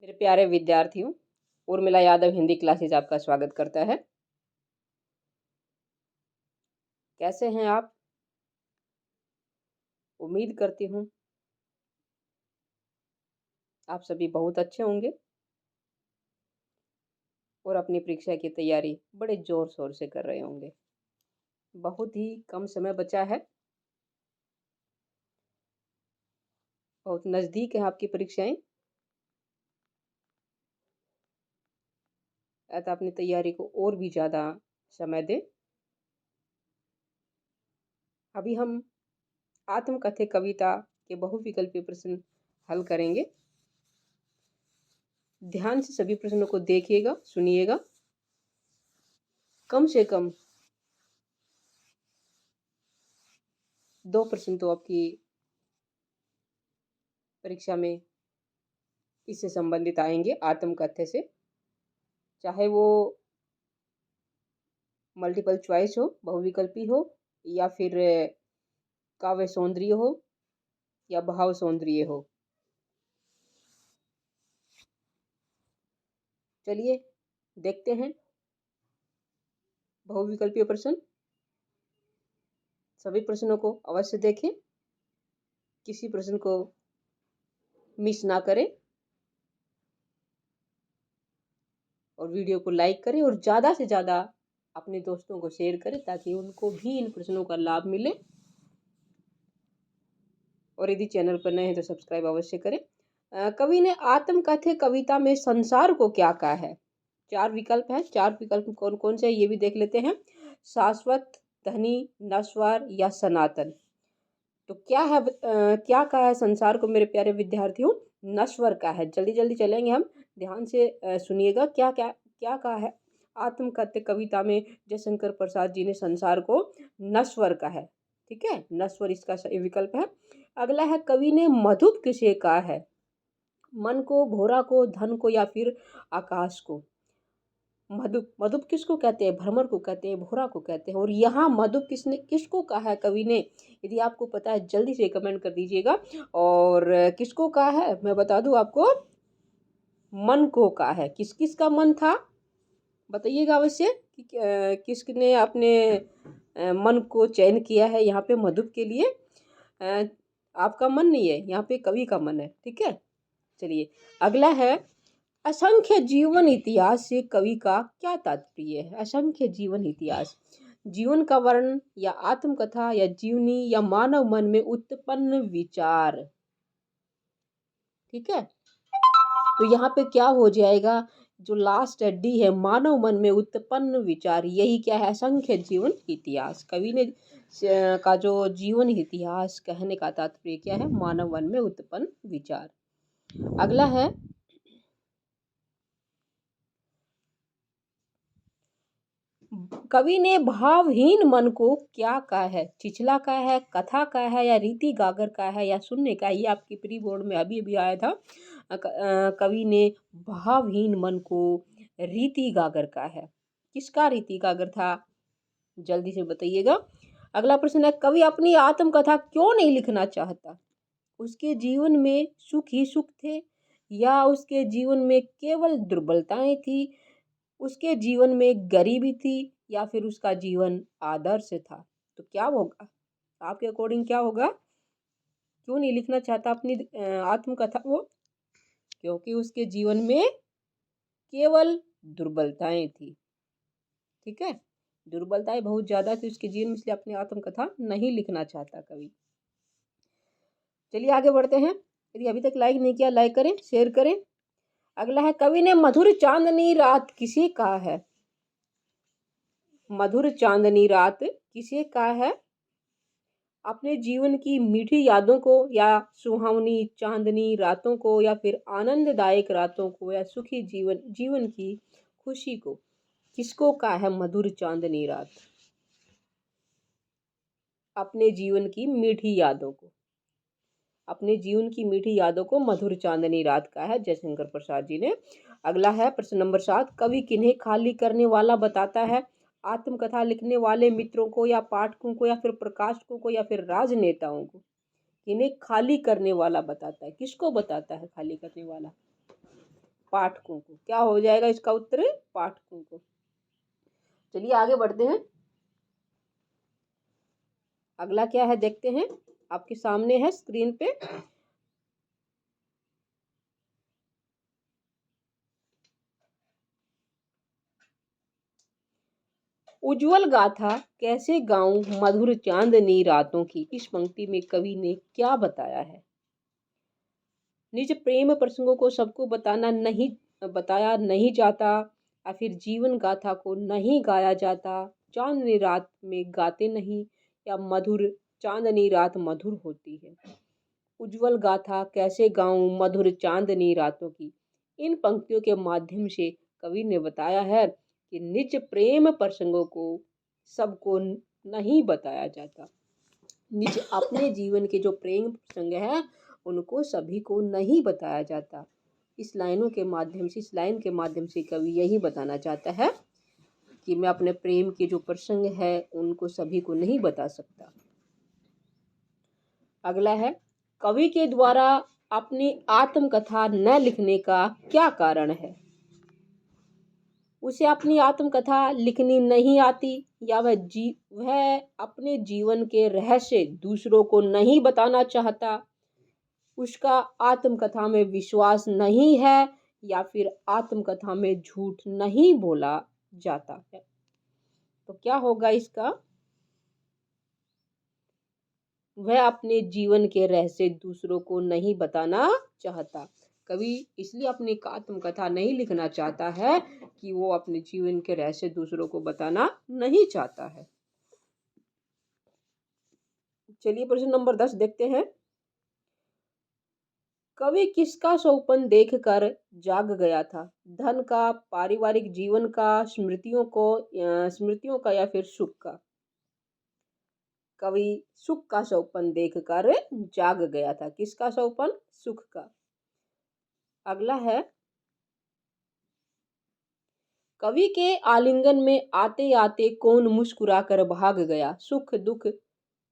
मेरे प्यारे विद्यार्थियों, उर्मिला यादव हिंदी क्लासेज आपका स्वागत करता है। कैसे हैं आप? उम्मीद करती हूँ आप सभी बहुत अच्छे होंगे और अपनी परीक्षा की तैयारी बड़े जोर शोर से कर रहे होंगे। बहुत ही कम समय बचा है, बहुत नज़दीक है आपकी परीक्षाएं। अतः अपनी तैयारी को और भी ज़्यादा समय दें। अभी हम आत्मकथ्य कविता के बहुविकल्पीय प्रश्न हल करेंगे। ध्यान से सभी प्रश्नों को देखिएगा, सुनिएगा। कम से कम 2 प्रश्न तो आपकी परीक्षा में इससे संबंधित आएंगे, आत्मकथ्य से। चाहे वो मल्टीपल चॉइस हो, बहुविकल्पी हो, या फिर काव्य सौंदर्य हो या भाव सौंदर्य हो। चलिए देखते हैं बहुविकल्पीय प्रश्न। सभी प्रश्नों को अवश्य देखें, किसी प्रश्न को मिस ना करें और वीडियो को लाइक करें और ज़्यादा से ज़्यादा अपने दोस्तों को शेयर करें ताकि उनको भी इन प्रश्नों का लाभ मिले। और यदि चैनल पर नए हैं तो सब्सक्राइब अवश्य करें। कवि ने आत्मकथ्य कविता में संसार को क्या कहा है? 4 विकल्प हैं। 4 विकल्प कौन कौन से ये भी देख लेते हैं। शाश्वत, धनी, नश्वर या सनातन। तो क्या है, क्या कहा है संसार को मेरे प्यारे विद्यार्थियों? नश्वर का है। जल्दी जल्दी चलेंगे हम, ध्यान से सुनिएगा। क्या क्या क्या कहा है आत्मकथ्य कविता में? जयशंकर प्रसाद जी ने संसार को नश्वर का है। ठीक है, नश्वर इसका सही विकल्प है। अगला है, कवि ने मधुप किसे कहा है? मन को, भौरा को, धन को या फिर आकाश को? मधुप, मधुप किसको कहते हैं? भ्रमर को कहते हैं, भौरा को कहते हैं। और यहाँ मधुप किसको कहा है कवि ने? यदि आपको पता है जल्दी से कमेंट कर दीजिएगा। और किसको कहा है मैं बता दूं आपको, मन को कहा है। किस किस का मन था बताइएगा अवश्य कि किसने अपने मन को चयन किया है यहाँ पे मधुप के लिए। आपका मन नहीं है, यहाँ पे कवि का मन है। ठीक है, चलिए अगला है, असंख्य जीवन इतिहास से कवि का क्या तात्पर्य है? असंख्य जीवन इतिहास, जीवन का वर्णन या आत्मकथा या जीवनी या मानव मन में उत्पन्न विचार। ठीक है, तो यहाँ पे क्या हो जाएगा? जो लास्ट डी है, मानव मन में उत्पन्न विचार, यही क्या है? असंख्य जीवन इतिहास। कवि ने का जो जीवन इतिहास कहने का तात्पर्य क्या है? मानव मन में उत्पन्न विचार। अगला है, कवि ने भावहीन मन को क्या कहा है? चिचला का है, कथा का है या रीति गागर का है या शून्य का है? ये आपकी प्री बोर्ड में अभी अभी आया था। कवि ने भावहीन मन को रीति गागर का है। किसका रीति गागर था? जल्दी से बताइएगा। अगला प्रश्न है, कवि अपनी आत्मकथा क्यों नहीं लिखना चाहता? उसके जीवन में सुख ही सुख थे या उसके जीवन में केवल दुर्बलताएं थी? उसके जीवन में गरीबी थी या फिर उसका जीवन आदर्श था? तो क्या होगा आपके अकॉर्डिंग, क्या होगा? क्यों नहीं लिखना चाहता अपनी आत्मकथा वो? क्योंकि उसके जीवन में केवल दुर्बलताएं थी। ठीक है, दुर्बलताएं बहुत ज्यादा थी उसके जीवन में, इसलिए अपनी आत्मकथा नहीं लिखना चाहता कवि। चलिए आगे बढ़ते हैं। यदि अभी तक लाइक नहीं किया, लाइक करें, शेयर करें। अगला है, कवि ने मधुर चांदनी रात किसे कहा है? मधुर चांदनी रात किसे कहा है? अपने जीवन की मीठी यादों को या सुहावनी चांदनी रातों को या फिर आनंददायक रातों को या सुखी जीवन की खुशी को? किसको कहा है मधुर चांदनी रात? अपने जीवन की मीठी यादों को, अपने जीवन की मीठी यादों को मधुर चांदनी रात का है जयशंकर प्रसाद जी ने। अगला है प्रश्न नंबर 7, कवि किन्हें खाली करने वाला बताता है? आत्मकथा लिखने वाले मित्रों को या पाठकों को या फिर प्रकाशकों को या फिर राजनेताओं को? किन्हें खाली करने वाला बताता है? किसको बताता है खाली करने वाला? पाठकों को। क्या हो जाएगा इसका उत्तर? पाठकों को। चलिए आगे बढ़ते हैं। अगला क्या है देखते हैं, आपके सामने है स्क्रीन पे। उज्जवल गाथा कैसे गाऊं मधुर चांदनी रातों की, इस पंक्ति में कवि ने क्या बताया है? निज प्रेम प्रसंगों को सबको बताया नहीं जाता, या फिर जीवन गाथा को नहीं गाया जाता, चांदनी रात में गाते नहीं, या मधुर चांदनी रात मधुर होती है। उज्जवल गाथा कैसे गाऊं मधुर चांदनी रातों की, इन पंक्तियों के माध्यम से कवि ने बताया है कि निज प्रेम प्रसंगों को सबको नहीं बताया जाता। निज अपने जीवन के जो प्रेम प्रसंग है उनको सभी को नहीं बताया जाता। इस लाइन के माध्यम से कवि यही बताना चाहता है कि मैं अपने प्रेम के जो प्रसंग है उनको सभी को नहीं बता सकता। अगला है, कवि के द्वारा अपनी आत्मकथा न लिखने का क्या कारण है? उसे अपनी आत्मकथा लिखनी नहीं आती, या वह अपने जीवन के रहस्य दूसरों को नहीं बताना चाहता, उसका आत्मकथा में विश्वास नहीं है, या फिर आत्मकथा में झूठ नहीं बोला जाता है। तो क्या होगा इसका? वह अपने जीवन के रहस्य दूसरों को नहीं बताना चाहता। कवि इसलिए अपनी आत्मकथा नहीं लिखना चाहता है कि वो अपने जीवन के रहस्य दूसरों को बताना नहीं चाहता है। चलिए प्रश्न नंबर 10 देखते हैं। कवि किसका सौपन देखकर जाग गया था? धन का, पारिवारिक जीवन का, स्मृतियों का, या फिर सुख का? कवि सुख का सौपन देखकर जाग गया था। किसका सौपन? सुख का। अगला है, कवि के आलिंगन में आते आते कौन मुस्कुराकर भाग गया? सुख, दुख,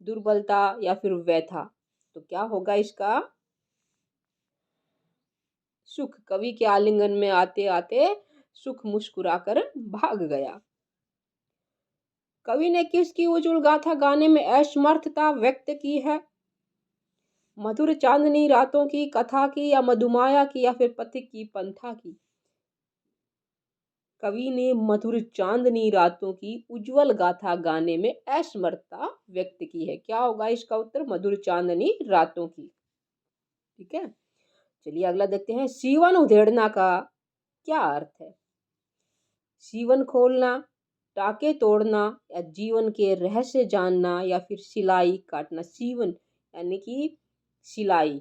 दुर्बलता, या फिर व्यथा? तो क्या होगा इसका? सुख। कवि के आलिंगन में आते आते सुख मुस्कुराकर भाग गया। कवि ने किसकी उज्जवल गाथा गाने में असमर्थता व्यक्त की है? मधुर चांदनी रातों की, कथा की, या मधुमाया की, या फिर पथिक की, पंथा की? कवि ने मधुर चांदनी रातों की उज्जवल गाथा गाने में असमर्थता व्यक्त की है। क्या होगा इसका उत्तर? मधुर चांदनी रातों की। ठीक है, चलिए अगला देखते हैं। सीवन उधेड़ना का क्या अर्थ है? सीवन खोलना, टाके तोड़ना, या जीवन के रहस्य जानना, या फिर सिलाई काटना? सीवन यानी कि सिलाई,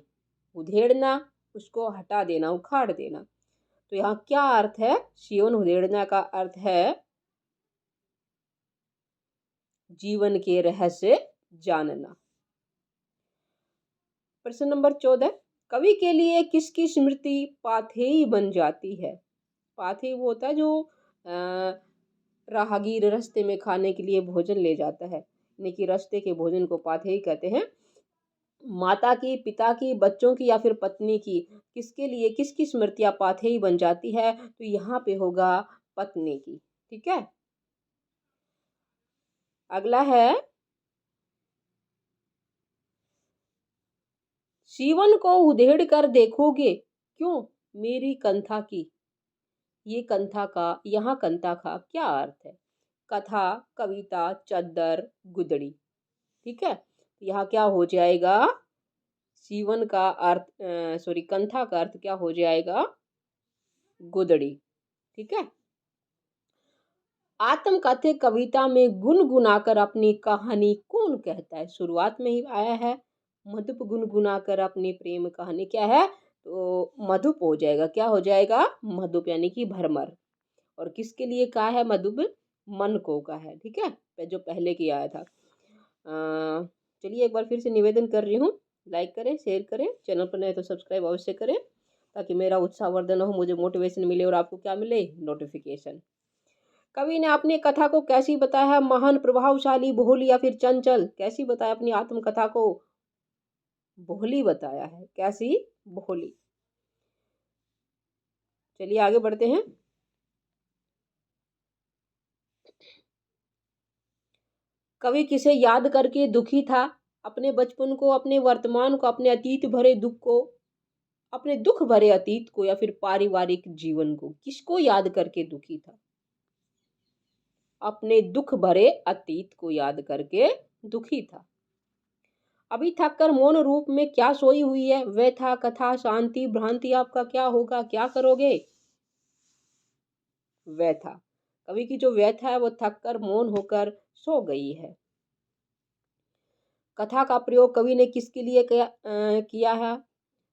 उधेड़ना उसको हटा देना, उखाड़ देना। तो यहाँ क्या अर्थ है? सीवन उधेड़ना का अर्थ है जीवन के रहस्य जानना। प्रश्न नंबर 14, कवि के लिए किसकी स्मृति पाथेय बन जाती है? पाथेय वो होता है जो राहगीर रास्ते में खाने के लिए भोजन ले जाता है, यानी कि रास्ते के भोजन को पाथेय कहते हैं। माता की, पिता की, बच्चों की, या फिर पत्नी की, किसके लिए किसकी स्मृतियां पाथेय बन जाती है? तो यहाँ पे होगा पत्नी की। ठीक है, अगला है, सीवन को उधेड़ कर देखोगे क्यों मेरी कंथा की? ये कंथा का, यहाँ कंथा का क्या अर्थ है? कथा, कविता, चद्दर, गुदड़ी? ठीक है, यहाँ क्या हो जाएगा? सीवन का अर्थ सॉरी कंथा का अर्थ क्या हो जाएगा? गुदड़ी। ठीक है, आत्मकथा कविता में गुनगुनाकर अपनी कहानी कौन कहता है? शुरुआत में ही आया है, मधुप गुनगुनाकर अपनी प्रेम कहानी। क्या है? तो मधुप हो जाएगा। क्या हो जाएगा? मधुप यानी कि भरमर। और किसके लिए कहा है मधुप? मन को का है। ठीक है, जो पहले की आया था। चलिए एक बार फिर से निवेदन कर रही हूँ, लाइक करें, शेयर करें, चैनल पर नए तो सब्सक्राइब अवश्य करें, ताकि मेरा उत्साहवर्धन हो, मुझे मोटिवेशन मिले और आपको क्या मिले? नोटिफिकेशन। कवि ने अपनी कथा को कैसी बताया है? महान, प्रभावशाली, भोली, या फिर चंचल? कैसी बताया अपनी आत्मकथा को? भोली बताया है। कैसी? भोली। चलिए आगे बढ़ते हैं। कवि किसे याद करके दुखी था? अपने बचपन को, अपने वर्तमान को, अपने अतीत भरे दुख को, अपने दुख भरे अतीत को, या फिर पारिवारिक जीवन को? किसको याद करके दुखी था? अपने दुख भरे अतीत को याद करके दुखी था। अभी थक कर मौन रूप में क्या सोई हुई है? व्यथा, कथा, शांति, भ्रांति, आपका क्या होगा, क्या करोगे? व्यथा। कवि की जो व्यथा है वो थक कर मौन होकर सो गई है। कथा का प्रयोग कवि ने किसके लिए किया है?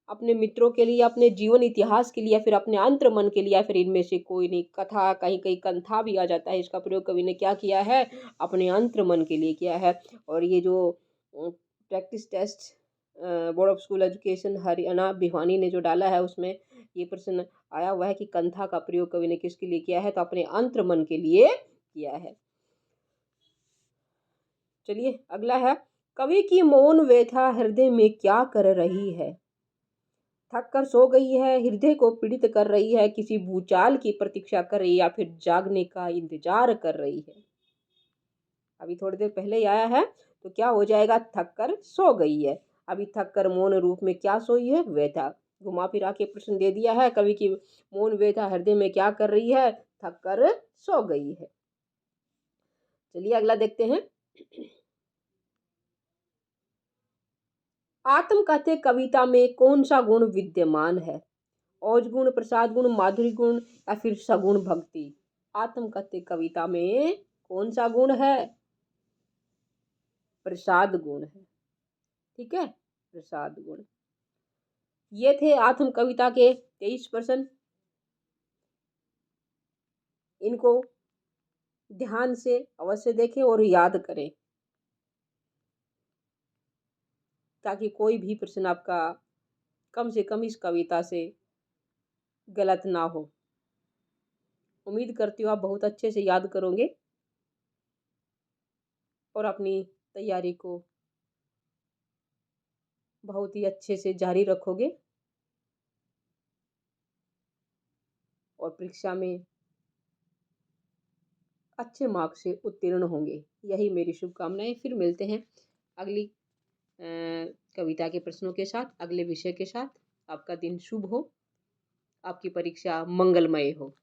अपने मित्रों के लिए, अपने जीवन इतिहास के लिए, या फिर अपने अंतर्मन के लिए, या फिर इनमें से कोई नहीं? कथा, कहीं कहीं कंथा भी आ जाता है, इसका प्रयोग कवि ने क्या किया है? अपने अंतर्मन के लिए किया है। और ये जो practice test board of school education Haryana Bhiwani ने जो डाला है, उसमें ये प्रश्न आया हुआ है कि कंथा का प्रयोग कवि ने किसके लिए किया है? तो अपने अंतर्मन के लिए किया है। चलिए अगला है, कवि की मौन व्यथा हृदय में क्या कर रही है? थक कर सो गई है, हृदय को पीड़ित कर रही है, किसी भूचाल की प्रतीक्षा कर रही है, या फिर जागने का इंतजार कर रही है? अभी थोड़ी देर पहले ही आया है, तो क्या हो जाएगा? थक कर सो गई है। अभी थक कर मौन रूप में क्या सोई है? व्यथा। घुमा फिरा के प्रश्न दे दिया है, कवि की मौन व्यथा हृदय में क्या कर रही है? थक कर सो गई है। चलिए अगला देखते हैं। आत्मकथ्य कविता में कौन सा गुण विद्यमान है? औज गुण, प्रसाद गुण, माधुरी गुण, या फिर सगुण भक्ति? आत्मकथ्य कविता में कौन सा गुण है? प्रसाद गुण है। ठीक है, प्रसाद गुण। ये थे आत्म कविता के 23 प्रश्न। इनको ध्यान से अवश्य देखें और याद करें, ताकि कोई भी प्रश्न आपका कम से कम इस कविता से गलत ना हो। उम्मीद करती हूँ आप बहुत अच्छे से याद करोगे और अपनी तैयारी को बहुत ही अच्छे से जारी रखोगे और परीक्षा में अच्छे मार्क्स से उत्तीर्ण होंगे। यही मेरी शुभकामनाएं। फिर मिलते हैं अगली कविता के प्रश्नों के साथ, अगले विषय के साथ। आपका दिन शुभ हो, आपकी परीक्षा मंगलमय हो।